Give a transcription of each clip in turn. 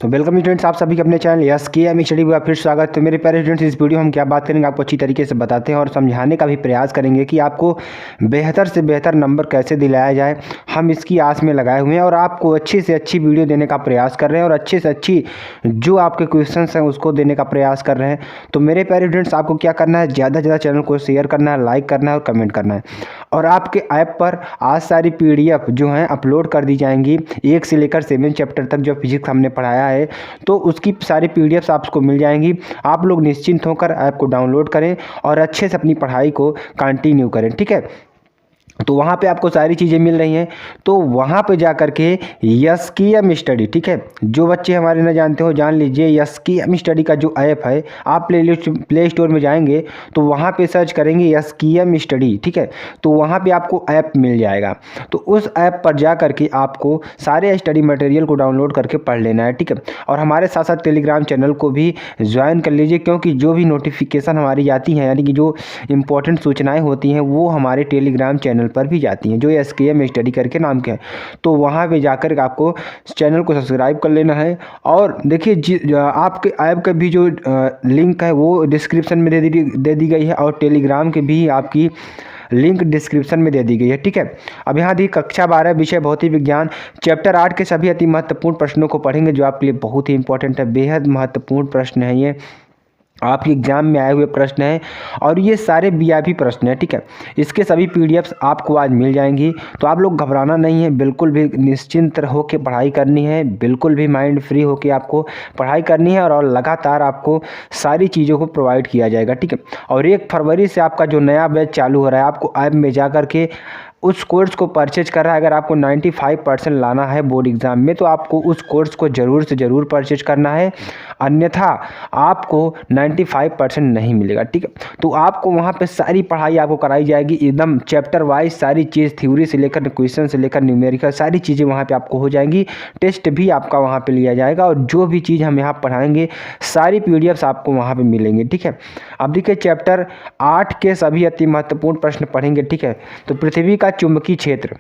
तो welcome students, आप सभी के अपने चैनल यस के एम स्टडी में फिर स्वागत। तो मेरे प्यारे स्टूडेंट्स, इस वीडियो में हम क्या बात करेंगे, आपको अच्छी तरीके से बताते हैं और समझाने का भी प्रयास करेंगे कि आपको बेहतर से बेहतर नंबर कैसे दिलाया जाए। हम इसकी आस में लगाए हुए हैं और आपको अच्छी से अच्छी वीडियो देने का प्रयास कर रहे हैं और अच्छे से अच्छी जो आपके क्वेश्चन हैं उसको देने का प्रयास कर रहे हैं। तो मेरे प्यारे स्टूडेंट्स, आपको क्या करना है, ज़्यादा से ज़्यादा चैनल को शेयर करना है, लाइक करना है और कमेंट करना है। और आपके ऐप पर आज सारी PDF जो हैं अपलोड कर दी जाएंगी, 1 से लेकर 7 चैप्टर तक जो फिजिक्स हमने पढ़ाया है, तो उसकी सारी PDFs आपको मिल जाएंगी। आप लोग निश्चिंत होकर ऐप को डाउनलोड करें और अच्छे से अपनी पढ़ाई को कंटिन्यू करें, ठीक है। तो वहाँ पे आपको सारी चीज़ें मिल रही हैं। तो वहाँ पे जा कर के यस की एम स्टडी, ठीक है, जो बच्चे हमारे न जानते हो जान लीजिए, यस की एम स्टडी का जो ऐप है, आप प्ले स्टोर में जाएंगे तो वहाँ पे सर्च करेंगे यस की एम स्टडी, ठीक है, तो वहाँ पे आपको ऐप मिल जाएगा। तो उस ऐप पर जा कर के आपको सारे स्टडी मटेरियल को डाउनलोड करके पढ़ लेना है, ठीक है। और हमारे साथ साथ टेलीग्राम चैनल को भी ज्वाइन कर लीजिए, क्योंकि जो भी नोटिफिकेशन हमारी आती हैं, यानी कि जो इंपॉर्टेंट सूचनाएँ होती हैं वो हमारे टेलीग्राम चैनल पर भी जाती हैं, जो SKM स्टडी करके नाम के हैं। तो वहाँ पे जाकर आपको चैनल को सब्सक्राइब कर लेना है। और देखिए, आपके ऐप का भी जो लिंक है वो डिस्क्रिप्शन में दे दी गई है और टेलीग्राम के भी आपकी लिंक डिस्क्रिप्शन में दे दी गई है, ठीक है। अब यहाँ दी कक्षा 12 विषय भौतिक विज्ञान चैप्टर 8 के सभी अति महत्वपूर्ण प्रश्नों को पढ़ेंगे, जो आपके लिए बहुत ही इंपॉर्टेंट है। बेहद महत्वपूर्ण प्रश्न है, ये आपके एग्जाम में आए हुए प्रश्न हैं और ये सारे VIP प्रश्न हैं, ठीक है। इसके सभी PDFs आपको आज मिल जाएंगी। तो आप लोग घबराना नहीं है, बिल्कुल भी निश्चिंत होकर पढ़ाई करनी है, बिल्कुल भी माइंड फ्री होकर आपको पढ़ाई करनी है और लगातार आपको सारी चीज़ों को प्रोवाइड किया जाएगा, ठीक है। और 1 फरवरी से आपका जो नया बैच चालू हो रहा है, आपको ऐप में जा कर के उस कोर्स को परचेज कर रहा है। अगर आपको 95% लाना है बोर्ड एग्ज़ाम में, तो आपको उस कोर्स को ज़रूर से ज़रूर परचेज करना है, अन्यथा आपको 95% नहीं मिलेगा, ठीक है। तो आपको वहाँ पे सारी पढ़ाई आपको कराई जाएगी, एकदम चैप्टर वाइज सारी चीज़, थ्योरी से लेकर क्वेश्चन से लेकर न्यूमेरिकल सारी चीज़ें वहाँ पे आपको हो जाएंगी। टेस्ट भी आपका वहाँ पे लिया जाएगा और जो भी चीज़ हम यहाँ पढ़ाएंगे सारी PDFs आपको वहाँ पे मिलेंगे, ठीक है। अब देखिए, चैप्टर 8 के सभी अति महत्वपूर्ण प्रश्न पढ़ेंगे, ठीक है। तो पृथ्वी का चुंबकीय क्षेत्र,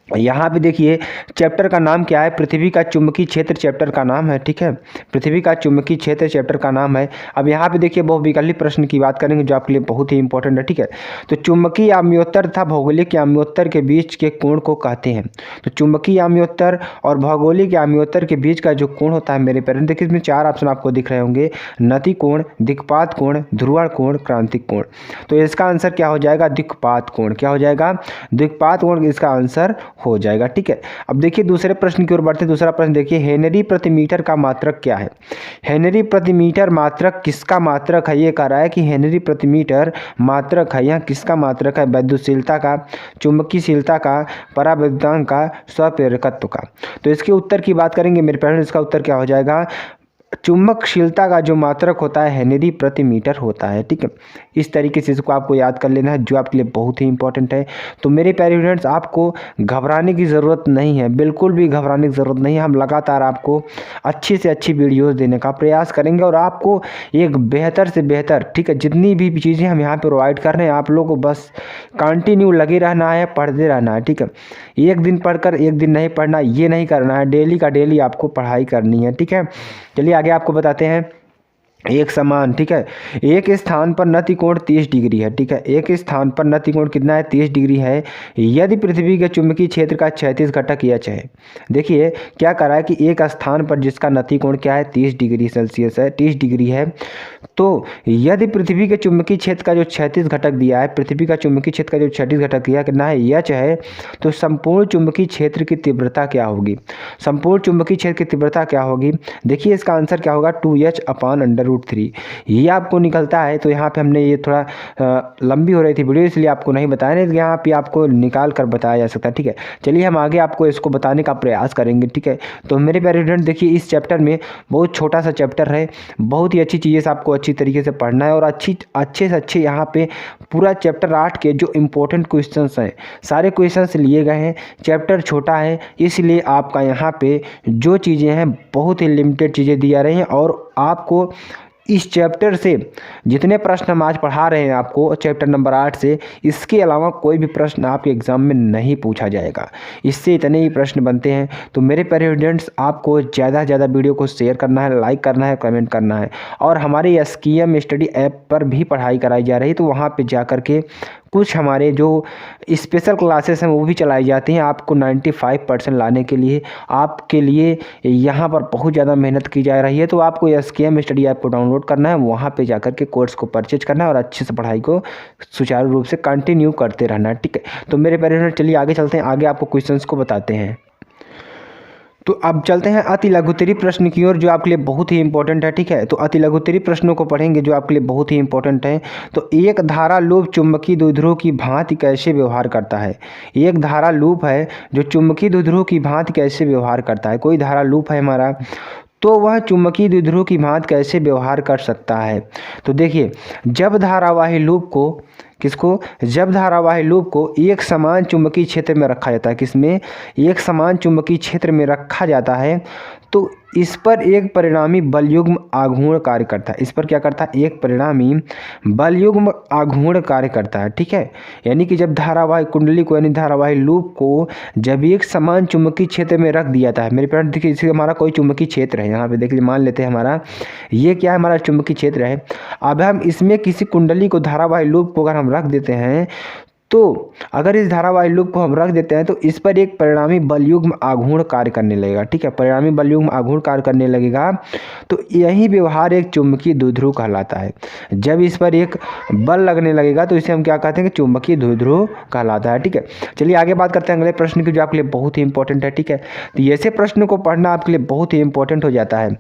यहाँ पे देखिए चैप्टर का नाम क्या है, पृथ्वी का चुंबकीय क्षेत्र चैप्टर का नाम है, ठीक है। पृथ्वी का चुंबकीय क्षेत्र चैप्टर का नाम है। अब यहाँ पे देखिए बहुविकल्पी प्रश्न की बात करेंगे, जो आपके लिए बहुत ही इंपॉर्टेंट है, ठीक है। तो चुंबकीय आम्योत्तर तथा भौगोलिक आम्योत्तर के बीच के कोण को कहते हैं। तो चुंबकीय आम्योत्तर और भौगोलिक आम्योत्तर के बीच का जो कोण होता है मेरे पेरेंट, देखिए इसमें 4 ऑप्शन आपको दिख रहे होंगे, नति कोण, दिक्पात कोण, ध्रुवण कोण, क्रांतिक कोण। तो इसका आंसर क्या हो जाएगा, दिक्पात कोण। क्या हो जाएगा, दिक्पात कोण इसका आंसर हो जाएगा, ठीक है। अब देखिए दूसरे प्रश्न की ओर बढ़ते हैं। दूसरा प्रश्न देखिए, हेनरी प्रति मीटर का मात्रक क्या है। हेनरी प्रति मीटर मात्रक किसका मात्रक है, ये कह रहा है कि हेनरी प्रति मीटर मात्रक है, यहाँ किसका मात्रक है, वैद्युतशीलता का, चुंबकीयशीलता का, परावैद्युतांक का, स्वप्रेरकत्व का। तो इसके उत्तर की बात करेंगे मेरे प्यारे, इसका उत्तर क्या हो जाएगा, चुंबकशीलता का जो मात्रक होता है हेनरी प्रति मीटर होता है, ठीक है। इस तरीके से इसको आपको याद कर लेना है, जो आपके लिए बहुत ही इंपॉर्टेंट है। तो मेरे प्यारे स्टूडेंट्स, आपको घबराने की ज़रूरत नहीं है, बिल्कुल भी घबराने की ज़रूरत नहीं है। हम लगातार आपको अच्छी से अच्छी वीडियोस देने का प्रयास करेंगे और आपको एक बेहतर से बेहतर, ठीक है, जितनी भी चीज़ें हम यहाँ पर प्रोवाइड कर रहे हैं, आप लोगों को बस कंटिन्यू लगे रहना है, पढ़ते रहना है, ठीक है। एक दिन पढ़कर एक दिन नहीं पढ़ना, ये नहीं करना है, डेली का डेली आपको पढ़ाई करनी है, ठीक है। चलिए आगे आपको बताते हैं। एक समान, ठीक है, एक स्थान पर नति कोण 30 डिग्री है, ठीक है। एक स्थान पर नति कोण कितना है, 30 डिग्री है, यदि पृथ्वी के चुंबकीय क्षेत्र का 36 घटक H है। देखिए क्या कर रहा है कि एक स्थान पर जिसका नति कोण क्या है, 30 डिग्री सेल्सियस है, 30 डिग्री है, तो यदि पृथ्वी के चुंबकीय क्षेत्र का जो 36 घटक दिया है, पृथ्वी का चुंबकीय क्षेत्र का जो 36 घटक दिया कितना है, H है, तो संपूर्ण चुंबकीय क्षेत्र की तीव्रता क्या होगी, संपूर्ण चुंबकीय क्षेत्र की तीव्रता क्या होगी। देखिए इसका आंसर क्या होगा, 2H/√3, ये आपको निकलता है। तो यहाँ पे हमने ये थोड़ा लंबी हो रही थी वीडियो, इसलिए आपको नहीं बताया, नहीं यहाँ पे आपको निकाल कर बताया जा सकता है, ठीक है। चलिए हम आगे आपको इसको बताने का प्रयास करेंगे, ठीक है। तो मेरे प्यारे स्टूडेंट, देखिए इस चैप्टर में बहुत छोटा सा चैप्टर है, बहुत ही अच्छी चीज़ें से आपको अच्छी तरीके से पढ़ना है और अच्छे से अच्छे यहाँ पे पूरा चैप्टर 8 के जो इम्पोर्टेंट क्वेश्चंस हैं सारे क्वेश्चंस लिए गए हैं। चैप्टर छोटा है, इसलिए आपका यहाँ पे जो चीज़ें हैं बहुत ही लिमिटेड चीज़ें दी जा रही हैं और आपको इस चैप्टर से जितने प्रश्न हम आज पढ़ा रहे हैं आपको चैप्टर नंबर 8 से, इसके अलावा कोई भी प्रश्न आपके एग्ज़ाम में नहीं पूछा जाएगा। इससे इतने ही प्रश्न बनते हैं। तो मेरे प्यारे स्टूडेंट्स, आपको ज़्यादा से ज़्यादा वीडियो को शेयर करना है, लाइक करना है, कमेंट करना है। और हमारे SKM स्टडी ऐप पर भी पढ़ाई कराई जा रही है, तो वहाँ पर जा कर के कुछ हमारे जो स्पेशल क्लासेस हैं वो भी चलाई जाती हैं आपको 95% लाने के लिए। आपके लिए यहाँ पर बहुत ज़्यादा मेहनत की जा रही है। तो आपको SKM स्टडी ऐप को डाउनलोड करना है, वहाँ पे जाकर के कोर्स को परचेज करना है और अच्छे से पढ़ाई को सुचारू रूप से कंटिन्यू करते रहना है, ठीक है। तो मेरे पेरेंट्स, चलिए आगे चलते हैं, आगे आपको क्वेश्चंस को बताते हैं। तो अब चलते हैं अति लघुत्तरी प्रश्न की ओर, जो आपके लिए बहुत ही इंपॉर्टेंट है, ठीक है। तो अति लघुत्तरी प्रश्नों को पढ़ेंगे जो आपके लिए बहुत ही इंपॉर्टेंट है। तो एक धारा लूप चुंबकीय द्विध्रुव की भांति कैसे व्यवहार करता है। एक धारा लूप है जो चुंबकीय द्विध्रुव की भांति कैसे व्यवहार करता है। कोई धारा लूप है हमारा, तो वह चुंबकीय द्विध्रुव की भांति कैसे व्यवहार कर सकता है। तो देखिए, जब धारावाही लूप को एक समान चुंबकीय क्षेत्र में रखा जाता है, किसमें, एक समान चुंबकीय क्षेत्र में रखा जाता है, तो इस पर एक परिणामी बलयुग्म आघूर्ण कार्य करता है। इस पर क्या करता है, एक परिणामी बलयुग्म आघूर्ण कार्य करता है, ठीक है। यानी कि जब धारावाही कुंडली को यानी धारावाही लूप को जब एक समान चुंबकीय क्षेत्र में रख दिया जाता है, मेरे फ्रेंड देखिए, इसे हमारा कोई चुंबकीय क्षेत्र है, यहाँ पे देख लीजिए, मान लेते हैं हमारा ये क्या है, हमारा चुंबकीय क्षेत्र है। अब हम इसमें किसी कुंडली को धारावाही लूप को अगर हम रख देते हैं, तो अगर इस धारावाही लूप को हम रख देते हैं तो इस पर एक परिणामी बलयुग्म आघूर्ण कार्य करने लगेगा, ठीक है। परिणामी बलयुग्म आघूर्ण कार्य करने लगेगा, तो यही व्यवहार एक चुंबकीय द्विध्रुव कहलाता है। जब इस पर एक बल लगने लगेगा तो इसे हम क्या कहते हैं कि चुंबकीय द्विध्रुव कहलाता है, ठीक है। चलिए आगे बात करते हैं अगले प्रश्न की, जो आपके लिए बहुत ही इंपॉर्टेंट है, ठीक है। तो ऐसे प्रश्न को पढ़ना आपके लिए बहुत ही इंपॉर्टेंट हो जाता है।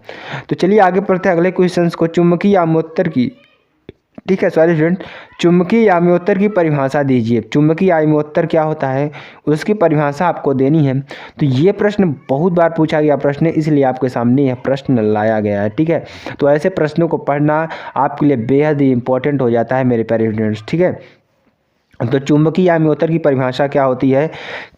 तो चलिए आगे पढ़ते हैं अगले क्वेश्चन को, चुंबकीय आम्योत्तर की, ठीक है। सॉरी स्टूडेंट, चुंबकीय आम्योत्तर की परिभाषा दीजिए। चुंबकीय आम्योत्तर क्या होता है, उसकी परिभाषा आपको देनी है। तो ये प्रश्न बहुत बार पूछा गया प्रश्न है, इसलिए आपके सामने यह प्रश्न लाया गया है, ठीक है। तो ऐसे प्रश्नों को पढ़ना आपके लिए बेहद ही इंपॉर्टेंट हो जाता है मेरे प्यारे स्टूडेंट्स, ठीक है। तो चुंबकीय आम्योत्तर की परिभाषा क्या होती है,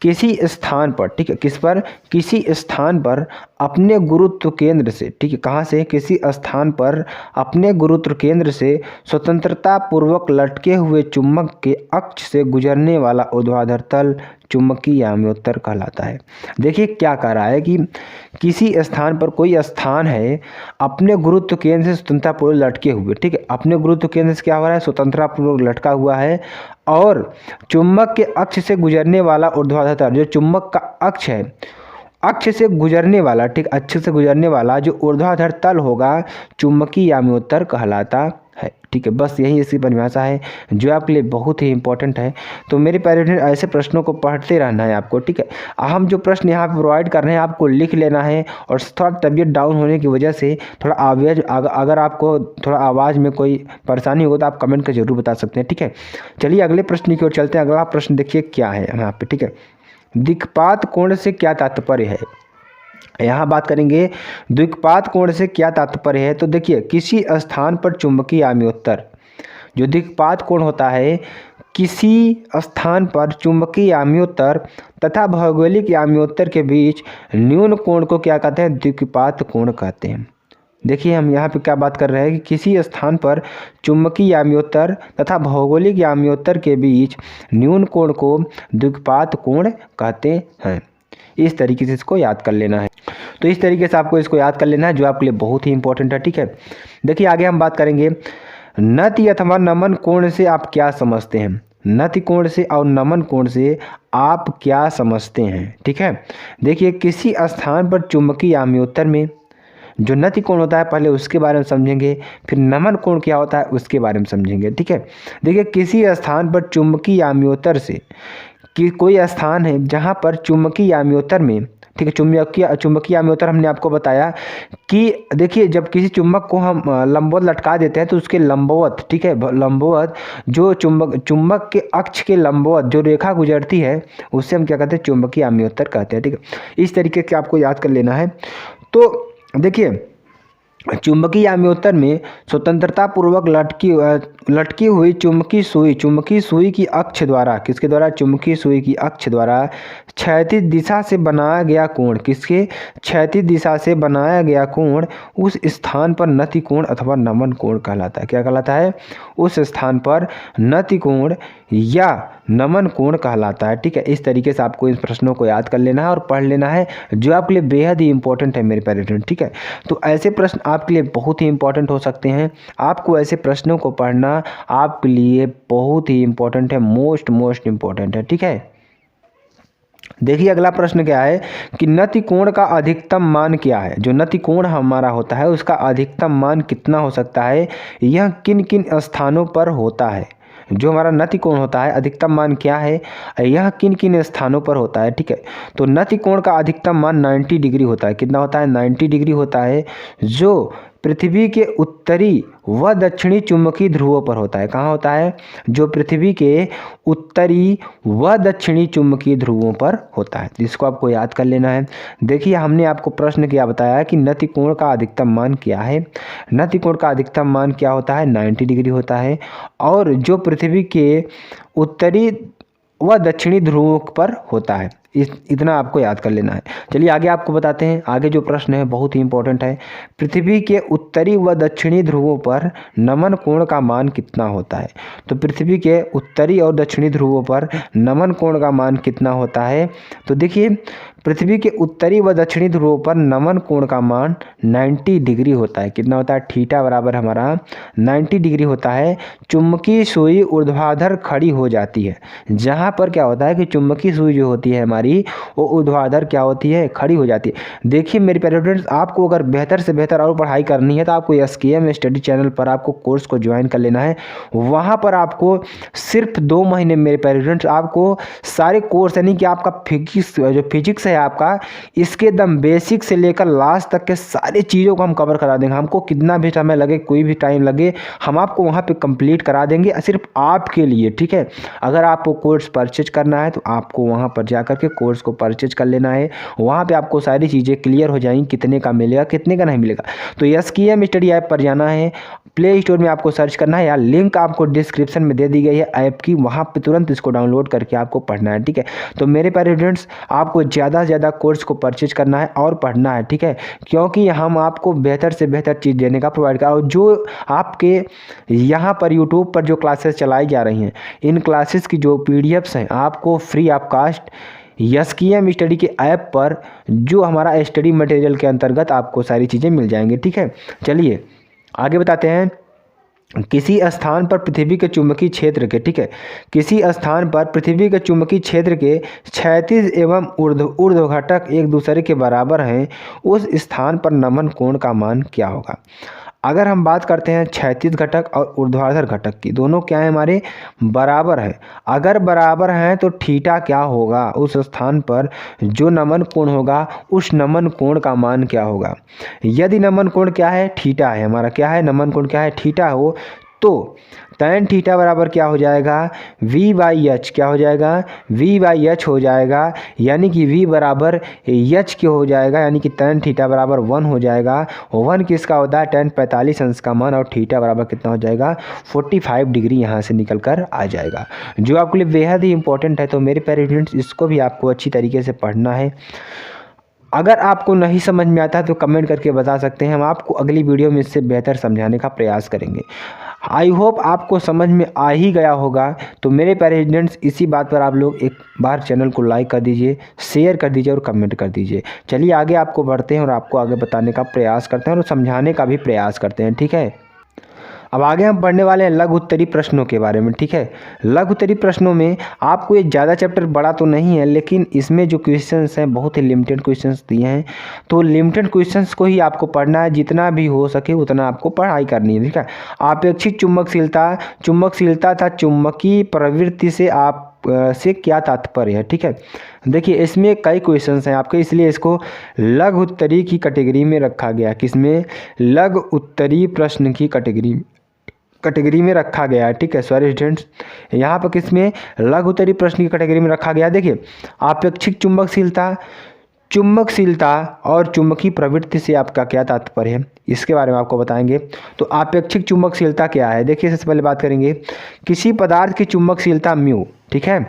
किसी स्थान पर, ठीक है, किस पर, किसी स्थान पर अपने गुरुत्व केंद्र से, ठीक है, कहाँ से, किसी स्थान पर अपने गुरुत्व केंद्र से स्वतंत्रता पूर्वक लटके हुए चुंबक के अक्ष से गुजरने वाला ऊर्ध्वाधर तल चुंबकीय आम्योत्तर कहलाता है। देखिए क्या कह रहा है कि किसी स्थान पर, कोई स्थान है, अपने गुरुत्व केंद्र से स्वतंत्रतापूर्वक लटके हुए, ठीक है, अपने गुरुत्व केंद्र से क्या हो रहा है, स्वतंत्रतापूर्वक लटका हुआ है, और चुंबक के अक्ष से गुजरने वाला ऊर्ध्वाधर तल, जो चुंबक का अक्ष है, अक्ष से गुजरने वाला, ठीक, अक्ष से गुजरने वाला जो ऊर्ध्वाधर तल होगा, चुंबकीय आम्योत्तर कहलाता है, ठीक है। बस यही इसकी परिभाषा है जो आपके लिए बहुत ही इंपॉर्टेंट है। तो मेरे प्यारे स्टूडेंट, ऐसे प्रश्नों को पढ़ते रहना है आपको, ठीक है। हम जो प्रश्न यहाँ पे प्रोवाइड कर रहे हैं आपको लिख लेना है, और थोड़ा तबीयत डाउन होने की वजह से थोड़ा आवाज़, अगर आपको थोड़ा आवाज़ में कोई परेशानी हो तो आप कमेंट कर जरूर बता सकते हैं, ठीक है। चलिए अगले प्रश्न की ओर चलते हैं। अगला प्रश्न देखिए क्या है यहाँ पे, ठीक है। दिक्पात कोण से क्या तात्पर्य है, यहाँ बात करेंगे द्विपात कोण से क्या तात्पर्य है। तो देखिए, किसी स्थान पर चुंबकीय आम्योत्तर, जो द्विपात कोण होता है, किसी स्थान पर चुंबकीय आम्योत्तर तथा भौगोलिक आम्योत्तर के बीच न्यून कोण को क्या कहते हैं, द्विपात कोण कहते हैं। देखिए हम यहाँ पे क्या बात कर रहे हैं कि किसी स्थान पर चुंबकीय आम्योत्तर तथा भौगोलिक आम्योत्तर के बीच न्यून कोण को द्विपात कोण कहते हैं। इस तरीके से इसको याद कर लेना है। तो इस तरीके से आपको इसको याद कर लेना है, जो आपके लिए बहुत ही इंपॉर्टेंट है, ठीक है। देखिए आगे हम बात करेंगे नति अथवा नमन कोण से आप क्या समझते हैं। नति कोण से और नमन कोण से आप क्या समझते हैं, ठीक है। देखिए किसी स्थान पर चुंबकीय आम्योत्तर में जो नति कोण होता है, पहले उसके बारे में समझेंगे, फिर नमन कोण क्या होता है उसके बारे में समझेंगे, ठीक है। देखिए किसी स्थान पर चुंबकीय आम्योत्तर से, कि कोई स्थान है जहाँ पर चुंबकीय आम्योत्तर में, ठीक है, चुंबकीय आम्योत्तर हमने आपको बताया कि देखिए जब किसी चुंबक को हम लंबवत लटका देते हैं तो उसके लंबवत, ठीक है, लंबवत जो चुंबक के अक्ष के लंबवत जो रेखा गुजरती है उससे हम क्या कहते हैं, चुंबकीय आम्योत्तर कहते हैं, ठीक है। इस तरीके से आपको याद कर लेना है। तो देखिए चुंबकीय आम्योत्तर में स्वतंत्रता पूर्वक लटकी हुई चुंबकीय सुई की अक्ष द्वारा, किसके द्वारा, चुंबकीय सुई की अक्ष द्वारा क्षैतिज दिशा से बनाया गया कोण, किसके, क्षैतिज दिशा से बनाया गया कोण उस स्थान पर नति कोण अथवा नमन कोण कहलाता है। क्या कहलाता है, उस स्थान पर नति कोण या नमन कोण कहलाता है। ठीक है, इस तरीके से आपको इन प्रश्नों को याद कर लेना है और पढ़ लेना है, जो आपके लिए बेहद ही इंपॉर्टेंट है मेरे प्यारे स्टूडेंट। ठीक है, तो ऐसे प्रश्न आपके लिए बहुत ही इंपॉर्टेंट हो सकते हैं। आपको ऐसे प्रश्नों को पढ़ना आपके लिए बहुत ही इंपॉर्टेंट है, मोस्ट इंपॉर्टेंट है। ठीक है, देखिए अगला प्रश्न क्या है कि नति कोण का अधिकतम मान क्या है। जो नति कोण हमारा होता है उसका अधिकतम मान कितना हो सकता है, यह किन किन स्थानों पर होता है। जो हमारा नति कोण होता है अधिकतम मान क्या है, यह किन किन स्थानों पर होता है। ठीक है, तो नति कोण का अधिकतम मान 90 डिग्री होता है। कितना होता है, 90 डिग्री होता है, जो पृथ्वी के उत्तरी व दक्षिणी चुंबकीय ध्रुवों पर होता है। कहाँ होता है, जो पृथ्वी के उत्तरी व दक्षिणी चुंबकीय ध्रुवों पर होता है। इसको आपको याद कर लेना है। देखिए हमने आपको प्रश्न क्या बताया कि नति कोण का अधिकतम मान क्या है। नति कोण का अधिकतम मान क्या होता है, 90 डिग्री होता है, और जो पृथ्वी के उत्तरी व दक्षिणी ध्रुवों पर होता है। इतना आपको याद कर लेना है। चलिए आगे आपको बताते हैं। आगे जो प्रश्न है बहुत ही इंपॉर्टेंट है। पृथ्वी के उत्तरी व दक्षिणी ध्रुवों पर नमन कोण का मान कितना होता है। तो पृथ्वी के उत्तरी और दक्षिणी ध्रुवों पर नमन कोण का मान कितना होता है। तो देखिए पृथ्वी के उत्तरी व दक्षिणी ध्रुवों पर नमन कोण का मान 90 डिग्री होता है। कितना होता है, थीटा बराबर हमारा 90 डिग्री होता है। चुंबकीय सुई ऊर्ध्वाधर खड़ी हो जाती है। जहाँ पर क्या होता है कि चुंबकीय सुई जो होती है हमारी वो ऊर्ध्वाधर क्या होती है, खड़ी हो जाती है। देखिए मेरे प्यारे स्टूडेंट्स, आपको अगर बेहतर से बेहतर और पढ़ाई करनी है तो आपको SKM स्टडी चैनल पर आपको कोर्स को ज्वाइन कर लेना है। वहाँ पर आपको सिर्फ 2 महीने मेरे प्यारे स्टूडेंट्स आपको सारे कोर्स, यानी कि आपका फिजिक्स है आपका, इसके एकदम बेसिक से लेकर लास्ट तक के सारी चीज़ों को हम कवर करा देंगे। हमको कितना भी समय लगे, कोई भी टाइम लगे, हम आपको वहाँ पे कंप्लीट करा देंगे सिर्फ आपके लिए। ठीक है, अगर आपको कोर्स परचेज करना है तो आपको वहाँ पर जा कर के कोर्स को परचेज कर लेना है। वहाँ पे आपको सारी चीज़ें क्लियर हो जाएंगी, कितने का मिलेगा कितने का नहीं मिलेगा। तो SKM स्टडी ऐप पर जाना है, प्ले स्टोर में आपको सर्च करना है, या लिंक आपको डिस्क्रिप्शन में दे दी गई है ऐप की, वहाँ पे तुरंत इसको डाउनलोड करके आपको पढ़ना है। ठीक है, तो मेरे प्यारे स्टूडेंट्स आपको ज़्यादा से ज़्यादा कोर्स को परचेज करना है और पढ़ना है। ठीक है, क्योंकि हम आपको बेहतर से बेहतर चीज़ देने का प्रोवाइड करा, और जो आपके यहाँ पर यूट्यूब पर जो क्लासेस चलाई जा रही हैं, इन क्लासेस की जो PDFs हैं आपको free of cost SKM study के ऐप पर, जो हमारा स्टडी मटेरियल के अंतर्गत आपको सारी चीज़ें मिल जाएंगी। ठीक है, चलिए आगे बताते हैं। किसी स्थान पर पृथ्वी के चुंबकीय क्षेत्र के, ठीक है, किसी स्थान पर पृथ्वी के चुंबकीय क्षेत्र के क्षैतिज एवं ऊर्ध्व घटक एक दूसरे के बराबर हैं, उस स्थान पर नमन कोण का मान क्या होगा। अगर हम बात करते हैं क्षैतिज घटक और ऊर्ध्वाधर घटक की, दोनों क्या है हमारे, बराबर है। अगर बराबर हैं तो थीटा क्या होगा, उस स्थान पर जो नमन कोण होगा उस नमन कोण का मान क्या होगा। यदि नमन कोण क्या है, थीटा है हमारा, क्या है, नमन कोण क्या है, थीटा हो, तो tan थीटा बराबर क्या हो जाएगा, V/h क्या हो जाएगा, V/h हो जाएगा, यानी कि V बराबर h के हो जाएगा, यानी कि tan थीटा बराबर 1 हो जाएगा। 1 किसका होता है, tan 45 अंश का मान, और थीटा बराबर कितना हो जाएगा, 45 डिग्री यहाँ से निकल कर आ जाएगा, जो आपके लिए बेहद ही इंपॉर्टेंट है। तो मेरे प्यारे स्टूडेंट्स, इसको भी आपको अच्छी तरीके से पढ़ना है। अगर आपको नहीं समझ में आता तो कमेंट करके बता सकते हैं, हम आपको अगली वीडियो में इससे बेहतर समझाने का प्रयास करेंगे। आई होप आपको समझ में आ ही गया होगा। तो मेरे प्यारे स्टूडेंट्स, इसी बात पर आप लोग एक बार चैनल को लाइक कर दीजिए, शेयर कर दीजिए और कमेंट कर दीजिए। चलिए आगे आपको बढ़ते हैं और आपको आगे बताने का प्रयास करते हैं और समझाने का भी प्रयास करते हैं। ठीक है, अब आगे हम पढ़ने वाले हैं लघु उत्तरी प्रश्नों के बारे में। ठीक है, लघु उत्तरी प्रश्नों में आपको ये ज़्यादा चैप्टर बड़ा तो नहीं है, लेकिन इसमें जो क्वेश्चंस हैं बहुत ही लिमिटेड क्वेश्चंस दिए हैं। तो लिमिटेड क्वेश्चंस को ही आपको पढ़ना है, जितना भी हो सके उतना आपको पढ़ाई करनी है। ठीक है, अपेक्षित चुंबकशीलता था चुंबकीय प्रवृत्ति से से क्या तात्पर्य है। ठीक है, देखिए इसमें कई क्वेश्चंस हैं आपके, इसलिए इसको लघु उत्तरी की कैटेगरी में रखा गया। किसमें, लघु उत्तरी प्रश्न की कैटेगरी में रखा गया है। ठीक है, सॉरी स्टूडेंट्स, यहाँ पर किसमें, लघु उत्तरी प्रश्न की कैटेगरी में रखा गया। देखिए अपेक्षित चुंबकशीलता चुंबकशीलता और चुंबकीय प्रवृत्ति से आपका क्या तात्पर्य है, इसके बारे में आपको बताएंगे। तो आपेक्षिक चुंबकशीलता क्या है, देखिए सबसे पहले बात करेंगे किसी पदार्थ की चुंबकशीलता म्यू, ठीक है,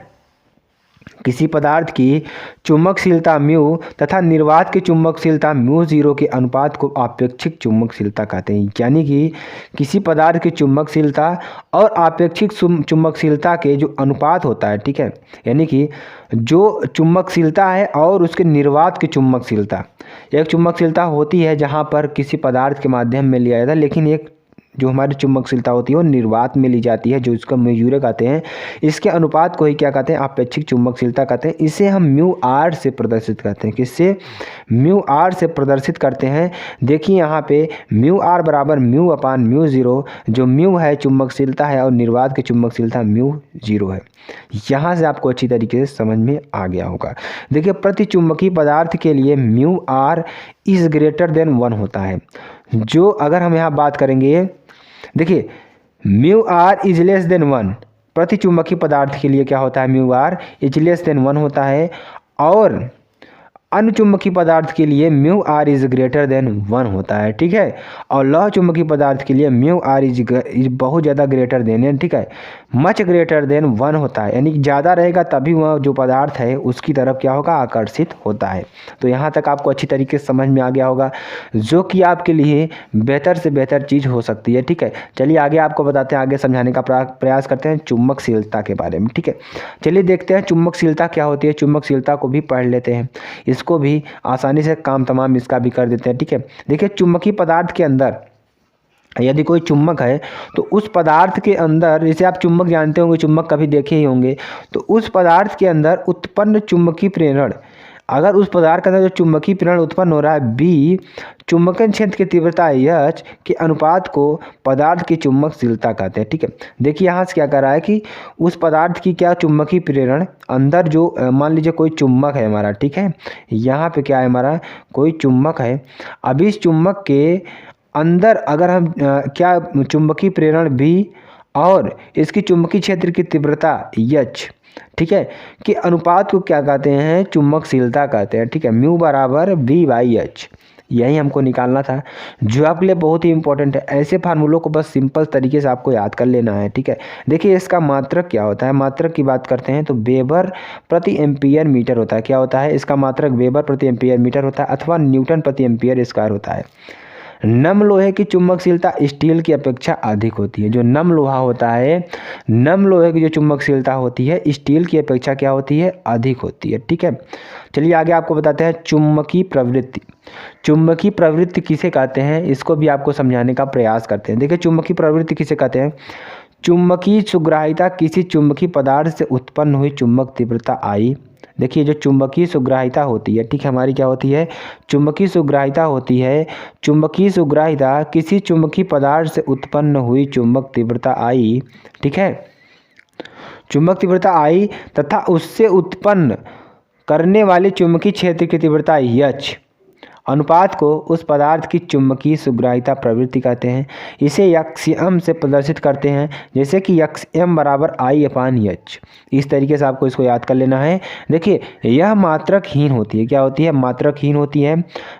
किसी पदार्थ की चुंबकशीलता म्यू तथा निर्वात की चुंबकशीलता म्यू जीरो के अनुपात को आपेक्षिक चुंबकशीलता कहते हैं। यानी कि किसी पदार्थ की चुंबकशीलता और आपेक्षिक चुंबकशीलता के जो अनुपात होता है, ठीक है, यानी कि जो चुंबकशीलता है और उसके निर्वात की चुंबकशीलता, एक चुंबकशीलता होती है जहाँ पर किसी पदार्थ के माध्यम में लिया जाता है, लेकिन एक जो हमारी चुंबकशीलता होती है वो निर्वात में ली जाती है, जो इसको म्यूरे कहते हैं। इसके अनुपात को ही क्या कहते हैं, आपेक्षिक चुंबकशीलता कहते हैं। इसे हम म्यू आर से प्रदर्शित करते हैं, किससे, म्यू आर से प्रदर्शित करते हैं। देखिए यहाँ पे म्यू आर बराबर म्यू अपान म्यू जीरो, जो म्यू है चुंबकशीलता है और निर्वात की चुंबकशीलता म्यू जीरो है। यहाँ से आपको अच्छी तरीके से समझ में आ गया होगा। देखिए प्रति चुंबकीय पदार्थ के लिए mu r is greater than 1 होता है। जो अगर हम यहाँ बात करेंगे, देखिए mu r is less than 1, प्रति चुंबकीय पदार्थ के लिए क्या होता है, mu r is less than 1 होता है, और अनुचुंबकीय पदार्थ के लिए mu r is greater than 1 होता है, ठीक है, और लौह चुंबकीय पदार्थ के लिए म्यू आर इज बहुत ज़्यादा ग्रेटर देन, ठीक है, मच ग्रेटर देन 1 होता है। यानी ज़्यादा रहेगा तभी वह जो पदार्थ है उसकी तरफ क्या होगा, आकर्षित होता है। तो यहाँ तक आपको अच्छी तरीके से समझ में आ गया होगा, जो कि आपके लिए बेहतर से बेहतर चीज़ हो सकती है, ठीक है। चलिए आगे आपको बताते हैं, आगे समझाने का प्रयास करते हैं चुंबकशीलता के बारे में, ठीक है। चलिए देखते हैं चुंबकशीलता क्या होती है, चुंबकशीलता को भी पढ़ लेते हैं, इसको भी आसानी से काम तमाम इसका भी कर देते हैं, ठीक है। देखिए चुंबकीय पदार्थ के अंदर यदि कोई चुम्बक है तो उस पदार्थ के अंदर, जैसे आप चुम्बक जानते होंगे, चुम्बक कभी देखे ही होंगे, तो उस पदार्थ के अंदर उत्पन्न चुंबकीय प्रेरण, अगर उस पदार्थ के अंदर जो चुंबकीय प्रेरण उत्पन्न हो रहा है बी, चुंबकन क्षेत्र की तीव्रता एच के अनुपात को पदार्थ की चुंबकशीलता कहते हैं, ठीक है। देखिए यहाँ से क्या कर रहा है कि उस पदार्थ की क्या चुंबकीय प्रेरण अंदर जो मान लीजिए कोई चुंबक है हमारा, ठीक है, यहाँ पे क्या है हमारा कोई चुंबक है। अब इस चुंबक के अंदर अगर हम क्या चुंबकीय प्रेरण भी और इसकी चुंबकीय क्षेत्र की तीव्रता एच, ठीक है, कि अनुपात को क्या कहते हैं, चुंबकशीलता कहते हैं, ठीक है। म्यू बराबर बी बाई एच, यही हमको निकालना था, जो आपके लिए बहुत ही इंपॉर्टेंट है। ऐसे फार्मूलों को बस सिंपल तरीके से आपको याद कर लेना है, ठीक है। देखिए इसका मात्रक क्या होता है, मात्रक की बात करते हैं तो वेबर प्रति एम्पियर मीटर होता है। क्या होता है, इसका मात्रक वेबर प्रति एम्पियर मीटर होता है अथवा न्यूटन प्रति एम्पियर स्क्वायर होता है। नम लोहे की चुंबकशीलता स्टील की अपेक्षा अधिक होती है। जो नम लोहा होता है, नम लोहे की जो चुंबकशीलता होती है स्टील की अपेक्षा क्या होती है, अधिक होती है, ठीक है। चलिए आगे आपको बताते हैं चुंबकीय प्रवृत्ति। चुंबकीय प्रवृत्ति किसे कहते हैं, इसको भी आपको समझाने का प्रयास करते हैं। देखिए चुंबकीय प्रवृत्ति किसे कहते हैं, चुंबकीय सुग्राहिता किसी चुंबकीय पदार्थ से उत्पन्न हुई चुंबक तीव्रता आई। देखिए जो चुंबकीय सुग्राहिता होती है, ठीक है, हमारी क्या होती है, चुंबकीय सुग्राहिता होती है। चुंबकीय सुग्राहिता किसी चुंबकीय पदार्थ से उत्पन्न हुई चुंबक तीव्रता आई, ठीक है, चुंबक तीव्रता आई तथा उससे उत्पन्न करने वाली चुंबकीय क्षेत्र की तीव्रता एच अनुपात को उस पदार्थ की चुंबकीय सुग्राहिता प्रवृत्ति कहते हैं। इसे यक्ष्यम से प्रदर्शित करते हैं, जैसे कि यक्ष्यम बराबर आई अपान एच। इस तरीके से आपको इसको याद कर लेना है। देखिए यह मात्रकहीन होती है, क्या होती है, मात्रकहीन होती है।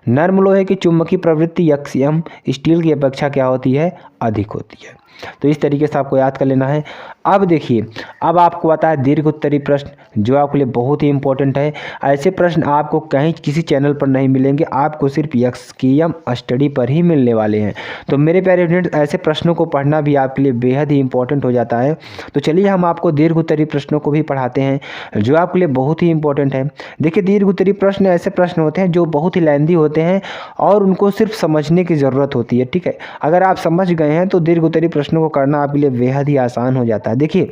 नर्म लोहे की चुंबकीय प्रवृत्ति यक्ष्यम स्टील की अपेक्षा क्या होती है, अधिक होती है। तो इस तरीके से आपको याद कर लेना है। अब देखिए, अब आपको आता है दीर्घ उत्तरीय प्रश्न, जो आपके लिए बहुत ही इंपॉर्टेंट है। ऐसे प्रश्न आपको कहीं किसी चैनल पर नहीं मिलेंगे, आपको सिर्फ यक्ष्यम स्टडी पर ही मिलने वाले हैं। तो मेरे प्यारे स्टूडेंट, ऐसे प्रश्नों को पढ़ना भी आपके लिए बेहद ही इंपॉर्टेंट हो जाता है। तो चलिए हम आपको दीर्घ उत्तरीय प्रश्नों को भी पढ़ाते हैं, जो आपके लिए बहुत ही इंपॉर्टेंट है। देखिए दीर्घ उत्तरीय प्रश्न ऐसे प्रश्न होते हैं जो बहुत ही लेंथी होते हैं और उनको सिर्फ समझने की ज़रूरत होती है, ठीक है। अगर आप समझ गए हैं तो दीर्घ उत्तरीय प्रश्नों को करना आपके लिए बेहद ही आसान हो जाता है। देखिए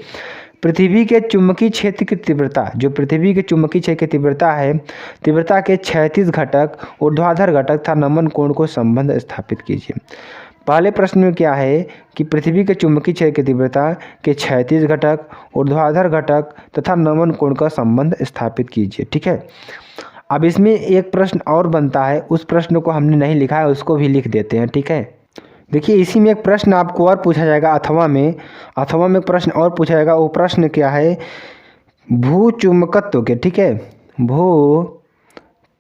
पृथ्वी के चुंबकीय क्षेत्र की तीव्रता, जो पृथ्वी के चुंबकीय क्षेत्र की तीव्रता है, तीव्रता के क्षैतिज घटक, ऊर्ध्वाधर घटक तथा नमन कोण को संबंध स्थापित कीजिए। पहले प्रश्न में क्या है कि पृथ्वी के चुंबकीय क्षेत्र की तीव्रता के क्षैतिज घटक, ऊर्ध्वाधर घटक तथा नमन कोण का संबंध स्थापित कीजिए, ठीक है। अब इसमें एक प्रश्न और बनता है, उस प्रश्न को हमने नहीं लिखा है, उसको भी लिख देते हैं, ठीक है। देखिए इसी में एक प्रश्न आपको और पूछा जाएगा, अथवा में एक प्रश्न और पूछा जाएगा। वो प्रश्न क्या है, भू चुंबकत्व के, ठीक है, भू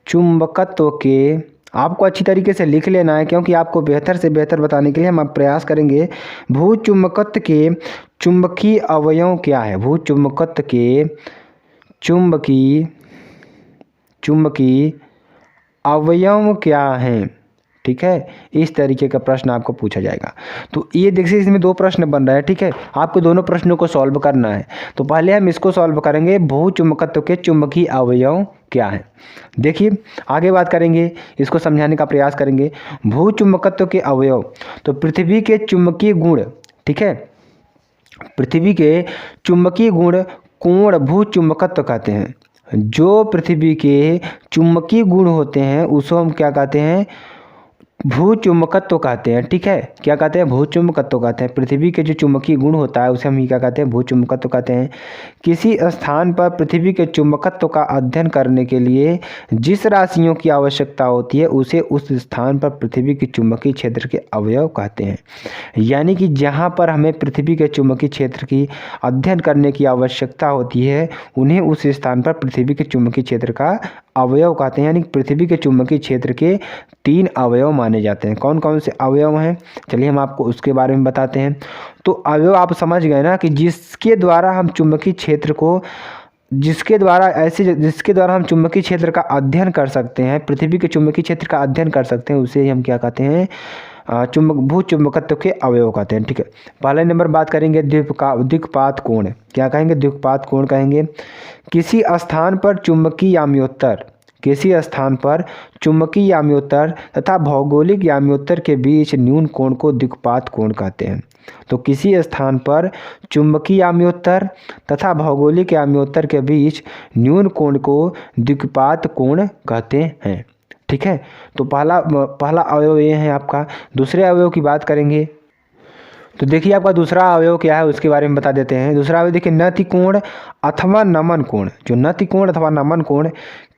चुंबकत्व के, आपको अच्छी तरीके से लिख लेना है क्योंकि आपको बेहतर से बेहतर बताने के लिए हम प्रयास करेंगे। भू चुंबकत्व के चुंबकीय अवयव क्या है? भू चुंबकत्व के चुंबकीय अवयव क्या हैं? ठीक है, इस तरीके का प्रश्न आपको पूछा जाएगा। तो ये देखिए इसमें दो प्रश्न बन रहा है। ठीक है, आपको दोनों प्रश्नों को सॉल्व करना है। तो पहले हम इसको सॉल्व करेंगे, भू चुंबकत्व के चुंबकीय अवयव क्या है। देखिए आगे बात करेंगे, इसको समझाने का प्रयास करेंगे। भू चुंबकत्व के अवयव, तो पृथ्वी के चुंबकीय गुण, ठीक है, पृथ्वी के चुंबकीय गुण कोण भू चुंबकत्व कहते हैं। जो पृथ्वी के चुंबकीय गुण होते हैं उसको हम क्या कहते हैं? भू चुंबकत्व कहते हैं। ठीक है, क्या कहते हैं? भू चुंबकत्व कहते हैं। पृथ्वी के जो चुंबकीय गुण होता है उसे हम क्या कहते हैं? भू चुंबकत्व कहते हैं। किसी स्थान पर पृथ्वी के चुंबकत्व का अध्ययन करने के लिए जिस राशियों की आवश्यकता होती है उसे उस स्थान पर पृथ्वी के चुंबकीय क्षेत्र के अवयव कहते हैं। यानी कि जहाँ पर हमें पृथ्वी के चुंबकीय क्षेत्र की अध्ययन करने की आवश्यकता होती है उन्हें उस स्थान पर पृथ्वी के चुंबकीय क्षेत्र का अवयव कहते हैं। यानी पृथ्वी के चुंबकीय क्षेत्र के 3 अवयव माने जाते हैं। कौन कौन से अवयव हैं? चलिए हम आपको उसके बारे में बताते हैं। तो अवयव आप समझ गए ना कि जिसके द्वारा हम चुंबकीय क्षेत्र को, जिसके द्वारा हम चुंबकीय क्षेत्र का अध्ययन कर सकते हैं, पृथ्वी के चुंबकीय क्षेत्र का अध्ययन कर सकते हैं, उसे हम क्या कहते हैं? भू चुंबकत्व के अवयव कहते हैं। ठीक है, पहले नंबर बात करेंगे द्विपात कोण। क्या कहेंगे? द्विपात कोण कहेंगे। किसी स्थान पर चुंबकीय याम्योत्तर तथा भौगोलिक याम्योत्तर के बीच न्यून कोण को द्विपात कोण कहते हैं। तो किसी स्थान पर चुंबकीय याम्योत्तर तथा भौगोलिक याम्योत्तर के बीच न्यून कोण को द्विपात कोण कहते हैं। ठीक है, तो पहला अवयव ये है आपका। दूसरे अवयव की बात करेंगे तो देखिए आपका दूसरा अवयव क्या है उसके बारे में बता देते हैं। दूसरा अवयव देखिए नति कोण अथवा नमन कोण। जो नति कोण अथवा नमन कोण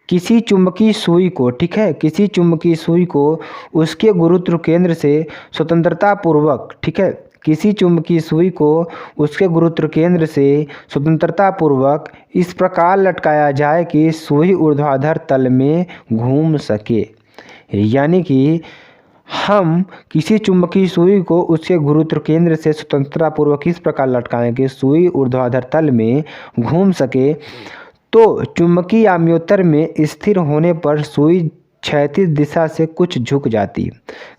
किसी चुंबकीय सुई को, ठीक है, किसी चुंबकीय सुई को उसके गुरुत्व केंद्र से स्वतंत्रता पूर्वक, ठीक है, किसी चुंबकीय सुई को उसके गुरुत्व केंद्र से स्वतंत्रता पूर्वक इस प्रकार लटकाया जाए कि सुई ऊर्ध्वाधर तल में घूम सके। यानी कि हम किसी चुंबकीय सुई को उसके गुरुत्व केंद्र से स्वतंत्रता पूर्वक इस प्रकार लटकाएं कि सुई ऊर्ध्वाधर तल में घूम सके, तो चुंबकीय याम्योत्तर में स्थिर होने पर सुई क्षैतिज दिशा से कुछ झुक जाती है।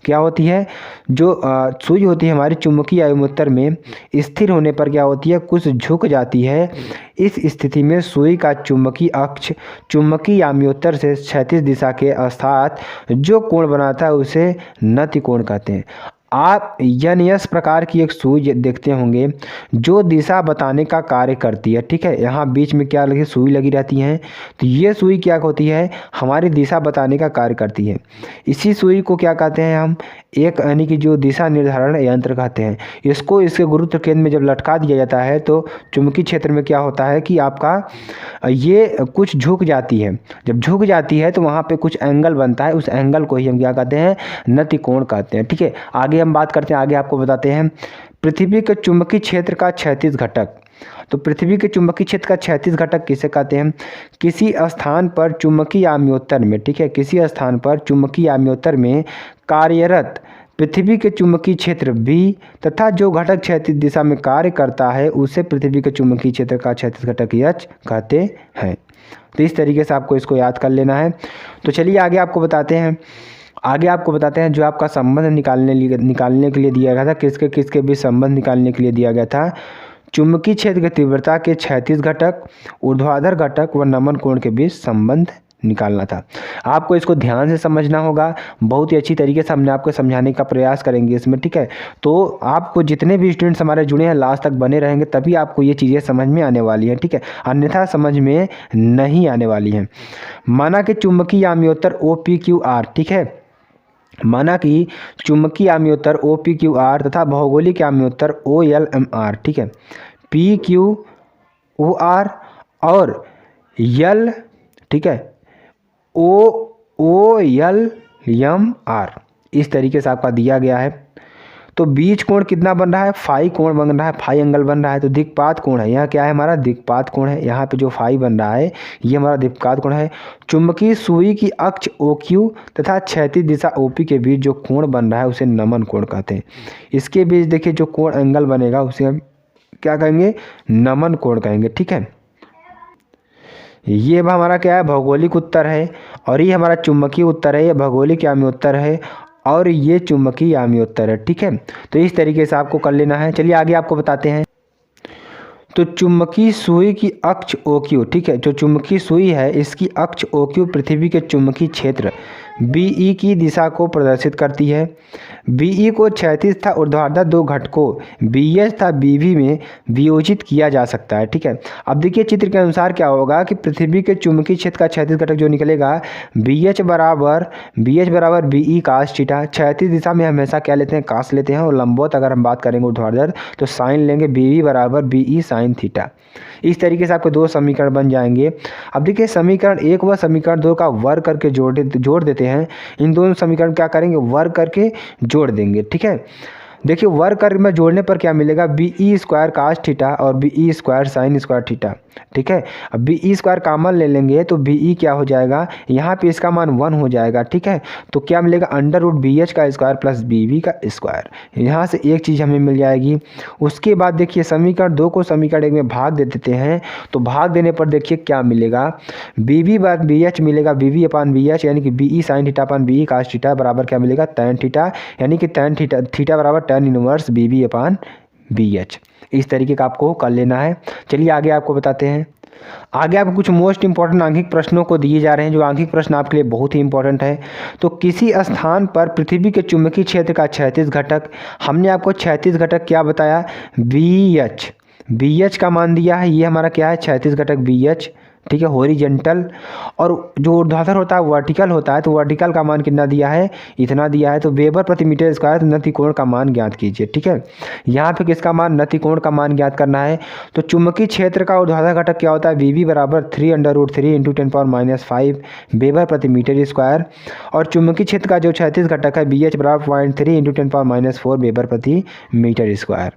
क्या होती है? जो सुई होती है हमारी चुंबकीय याम्योत्तर में स्थिर होने पर क्या होती है? कुछ झुक जाती है। इस स्थिति में सुई का चुंबकीय अक्ष चुंबकीय याम्योत्तर से क्षैतिज दिशा के साथ जो कोण बनाता है उसे नति कोण कहते हैं। आप एस प्रकार की एक सुई देखते होंगे जो दिशा बताने का कार्य करती है। ठीक है, यहाँ बीच में क्या लगी? सुई लगी रहती है। तो ये सुई क्या होती है? हमारी दिशा बताने का कार्य करती है। इसी सुई को क्या कहते हैं हम? एक यानी कि जो दिशा निर्धारण यंत्र कहते हैं। इसको इसके गुरुत्व केंद्र में जब लटका दिया जाता है तो चुंबकीय क्षेत्र में क्या होता है कि आपका ये कुछ झुक जाती है। जब झुक जाती है तो वहाँ पे कुछ एंगल बनता है, उस एंगल को ही हम क्या कहते हैं? नति कोण कहते हैं। ठीक है, आगे हम बात करते हैं, आगे आपको बताते हैं पृथ्वी के चुंबकीय क्षेत्र का क्षैतिज घटक। तो पृथ्वी के चुंबकीय क्षेत्र का क्षैतिज घटक किसे कहते हैं? किसी स्थान पर चुंबकीय याम्योत्तर में, ठीक है, किसी स्थान पर चुंबकीय याम्योत्तर में कार्यरत पृथ्वी के चुंबकीय क्षेत्र बी तथा जो घटक क्षैतिज दिशा में कार्य करता है उसे पृथ्वी के चुंबकीय क्षेत्र का क्षैतिज घटक एच कहते हैं। तो इस तरीके से आपको इसको याद कर लेना है। तो चलिए आगे आपको बताते हैं जो आपका संबंध निकालने के लिए दिया गया था, किसके बीच संबंध निकालने के लिए दिया गया था। चुंबकीय क्षेत्र की तीव्रता के क्षैतिज घटक, ऊर्ध्वाधर घटक व नमन कोण के बीच संबंध निकालना था। आपको इसको ध्यान से समझना होगा। बहुत ही अच्छी तरीके से हमने आपको समझाने का प्रयास करेंगे इसमें। ठीक है, तो आपको जितने भी स्टूडेंट्स हमारे जुड़े हैं लास्ट तक बने रहेंगे तभी आपको ये चीज़ें समझ में आने वाली हैं। ठीक है, अन्यथा समझ में नहीं आने वाली हैं। माना कि चुंबकीय याम्योत्तर OPQR, ठीक है, माना कि चुंबकीय याम्योत्तर OPQR तथा भौगोलिक याम्योत्तर OLMR, ठीक है, PQOR और L, ठीक है, OLMR इस तरीके से आपका दिया गया है। तो बीज कोण कितना बन रहा है, फाई कोण बन रहा है, फाई एंगल बन रहा है। तो दिक्पात कोण है, यहाँ क्या है हमारा दिक्पात कोण है, यहाँ पे जो फाई बन रहा है ये हमारा दिक्पात कोण है। चुंबकीय सुई की अक्ष OQ तथा क्षैतिज दिशा OP के बीच जो कोण बन रहा है उसे नमन कोण कहते हैं। इसके बीच देखिए जो कोण एंगल बनेगा उसे हम क्या कहेंगे, नमन कोण कहेंगे। ठीक है, ये हमारा क्या है, भौगोलिक उत्तर है, और ये हमारा चुंबकीय उत्तर है, ये भौगोलिक यामी उत्तर है, और ये चुंबकीय यामी उत्तर है। ठीक है, तो इस तरीके से आपको कर लेना है। चलिए आगे आपको बताते हैं। तो चुंबकीय सुई की अक्ष OQ, ठीक है, जो चुंबकीय सुई है इसकी अक्ष OQ पृथ्वी के चुंबकीय क्षेत्र BE की दिशा को प्रदर्शित करती है। BE को क्षैतिज तथा ऊर्ध्वाधर दो घटकों BH तथा BV में वियोजित किया जा सकता है। ठीक है, अब देखिए चित्र के अनुसार क्या होगा कि पृथ्वी के चुंबकीय क्षेत्र का क्षैतिज घटक जो निकलेगा BH बराबर BE कास थीटा। क्षैतिज दिशा में हमेशा क्या लेते हैं, कास लेते हैं, और लंबवत अगर हम बात करेंगे ऊर्ध्वाधर तो साइन लेंगे, BV बराबर BE साइन थीटा। इस तरीके से आपके दो समीकरण बन जाएंगे। अब देखिए समीकरण 1 व समीकरण 2 का वर्ग करके जोड़ देते हैं। इन दोनों समीकरण क्या करेंगे, वर्ग करके जोड़ देंगे। ठीक है, देखिए वर्ग करके में जोड़ने पर क्या मिलेगा, BE स्क्वायर कास थीटा और BE square sine square theta. ठीक है, अब BE स्क्वायर कॉमन ले लेंगे तो BE क्या हो जाएगा, यहाँ पे इसका मान 1 हो जाएगा। ठीक है, तो क्या मिलेगा, अंडर रूट BH का स्क्वायर प्लस BV का स्क्वायर। यहाँ से एक चीज़ हमें मिल जाएगी। उसके बाद देखिए समीकरण 2 को समीकरण 1 में भाग दे देते हैं, तो भाग देने पर देखिए क्या मिलेगा, BV बार BH मिलेगा, BV अपान BH, यानी कि BE sine theta upon BE cos theta बराबर क्या मिलेगा, tan थीटा, यानी कि tan थीटा बराबर tan inverse BV upon BH। इस तरीके का आपको कर लेना है। चलिए आगे आपको बताते हैं। आगे आपको कुछ मोस्ट इंपॉर्टेंट आंगिक प्रश्नों को दिए जा रहे हैं, जो आंगिक प्रश्न आपके लिए बहुत ही इंपॉर्टेंट है। तो किसी स्थान पर पृथ्वी के चुंबकीय क्षेत्र का क्षैतिज घटक, हमने आपको क्षैतिज घटक क्या बताया, BH का मान दिया है, ये हमारा क्या है, क्षैतिज घटक BH। ठीक है, हॉरिजेंटल, और जो ऊर्ध्वाधर होता है वर्टिकल होता है, तो वर्टिकल का मान कितना दिया है, इतना दिया है। तो वेबर प्रति मीटर स्क्वायर नतिकोण का मान ज्ञात कीजिए। ठीक है, यहाँ पे किसका मान, नतिकोण का मान ज्ञात करना है। तो चुंबकीय क्षेत्र का ऊर्ध्वाधर घटक क्या होता है, VV बराबर 3√3 × 10⁻⁵ वेबर प्रति मीटर स्क्वायर, और चुंबकीय क्षेत्र का जो क्षैतिज घटक है BH बराबर 0.3 × 10⁻⁴ वेबर प्रति मीटर स्क्वायर।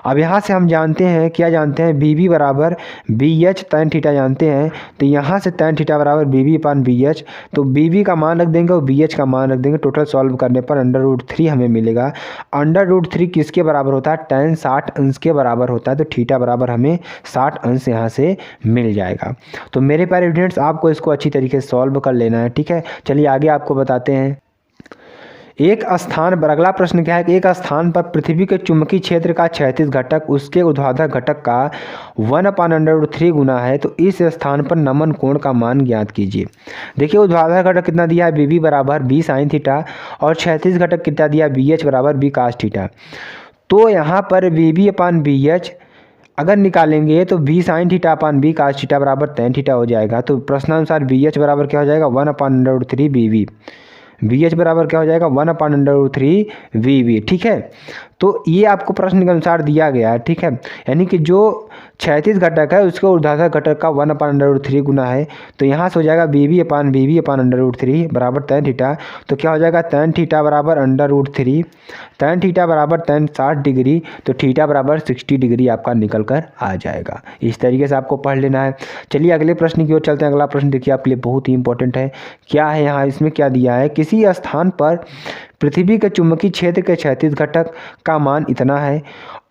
अब यहाँ से हम जानते हैं, क्या जानते हैं, BV बराबर BH tan थीटा जानते हैं, तो यहाँ से tan थीटा बराबर BV अपान BH, तो BV का मान रख देंगे और BH का मान रख देंगे। टोटल सॉल्व करने पर √3 हमें मिलेगा। √3 किसके बराबर होता है, tan 60 अंश के बराबर होता है, तो थीटा बराबर हमें 60 अंश यहाँ से मिल जाएगा। तो मेरे प्यारे स्टूडेंट्स, आपको इसको अच्छी तरीके से सॉल्व कर लेना है। ठीक है, चलिए आगे आपको बताते हैं। एक स्थान पर, अगला प्रश्न क्या है कि एक स्थान पर पृथ्वी के चुंबकीय क्षेत्र का क्षैतिज घटक उसके ऊर्ध्वाधर घटक का 1/√3 गुना है, तो इस स्थान पर नमन कोण का मान ज्ञात कीजिए। देखिए ऊर्ध्वाधर घटक कितना दिया है, BV बराबर B साइन थीटा, और क्षैतिज घटक कितना दिया है, BH बराबर B कास थीटा। तो यहाँ पर BV अपान BH अगर निकालेंगे तो B sine theta upon B cos theta बराबर tan थीटा हो जाएगा। तो प्रश्नानुसार BH बराबर क्या हो जाएगा, 1/√3 BV। BH बराबर क्या हो जाएगा, 1/√3 VV। ठीक है, तो ये आपको प्रश्न के अनुसार दिया गया है। ठीक है, यानी कि जो क्षैतिज घटक है उसके ऊर्ध्वाधर घटक का 1/√3 गुना है, तो यहाँ से हो जाएगा BV अपान √3 बराबर tan थीटा। तो क्या हो जाएगा, tan थीटा बराबर √3, tan थीटा बराबर tan 60 डिग्री, तो थीटा बराबर 60 डिग्री आपका निकल कर आ जाएगा। इस तरीके से आपको पढ़ लेना है। चलिए अगले प्रश्न की ओर चलते हैं। अगला प्रश्न देखिए आपके लिए बहुत ही इंपॉर्टेंट है। क्या है यहाँ, इसमें क्या दिया है, किसी स्थान पर पृथ्वी के चुंबकीय क्षेत्र के क्षैतिज घटक का मान इतना है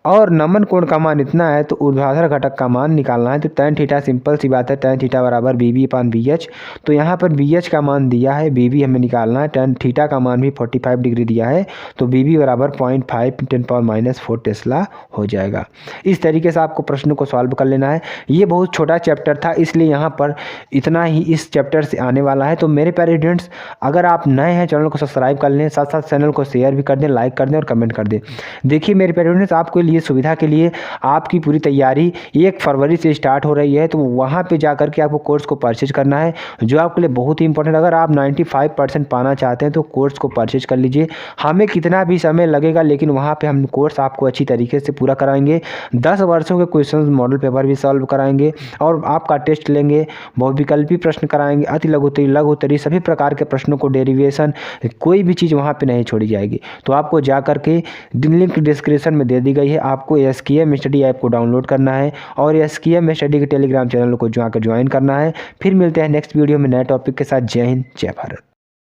और नमन कोण का मान इतना है, तो ऊर्ध्वाधर घटक का मान निकालना है। तो tan थीटा सिंपल सी बात है, tan थीटा बराबर BV अपान BH। तो यहाँ पर BH का मान दिया है, BV हमें निकालना है। tan थीटा का मान भी 45 डिग्री दिया है, तो BV बराबर 0.5 × 10⁻⁴ टेस्ला हो जाएगा। इस तरीके से आपको प्रश्न को सॉल्व कर लेना है। ये बहुत छोटा चैप्टर था, इसलिए यहाँ पर इतना ही इस चैप्टर से आने वाला है। तो मेरे प्यारे स्टूडेंट्स, अगर आप नए हैं चैनल को सब्सक्राइब कर लें, साथ साथ चैनल को शेयर भी कर दें, लाइक कर दें और कमेंट कर दें। देखिए मेरे प्यारे स्टूडेंट्स, आपको लिए, सुविधा के लिए आपकी पूरी तैयारी 1 फरवरी से स्टार्ट हो रही है। तो वहाँ पे जा कर के आपको कोर्स को परचेज करना है, जो आपके लिए बहुत ही इंपॉर्टेंट। अगर आप 95% पाना चाहते हैं तो कोर्स को परचेज कर लीजिए। हमें कितना भी समय लगेगा, लेकिन वहाँ पे हम कोर्स आपको अच्छी तरीके से पूरा कराएंगे। 10 वर्षों के क्वेश्चन मॉडल पेपर भी सॉल्व कराएंगे और आपका टेस्ट लेंगे, बहुविकल्पी प्रश्न कराएंगे, अति लघुत्तरी, लघुत्तरी, सभी प्रकार के प्रश्नों को, डेरिवेशन, कोई भी चीज़ वहाँ पे नहीं छोड़ी जाएगी। तो आपको जा कर के लिंक डिस्क्रिप्शन में दे दी गई है, आपको SKM स्टडी ऐप को डाउनलोड करना है और SKM स्टडी के टेलीग्राम चैनल को जाकर ज्वाइन करना है। फिर मिलते हैं नेक्स्ट वीडियो में नए टॉपिक के साथ। जय हिंद, जय भारत।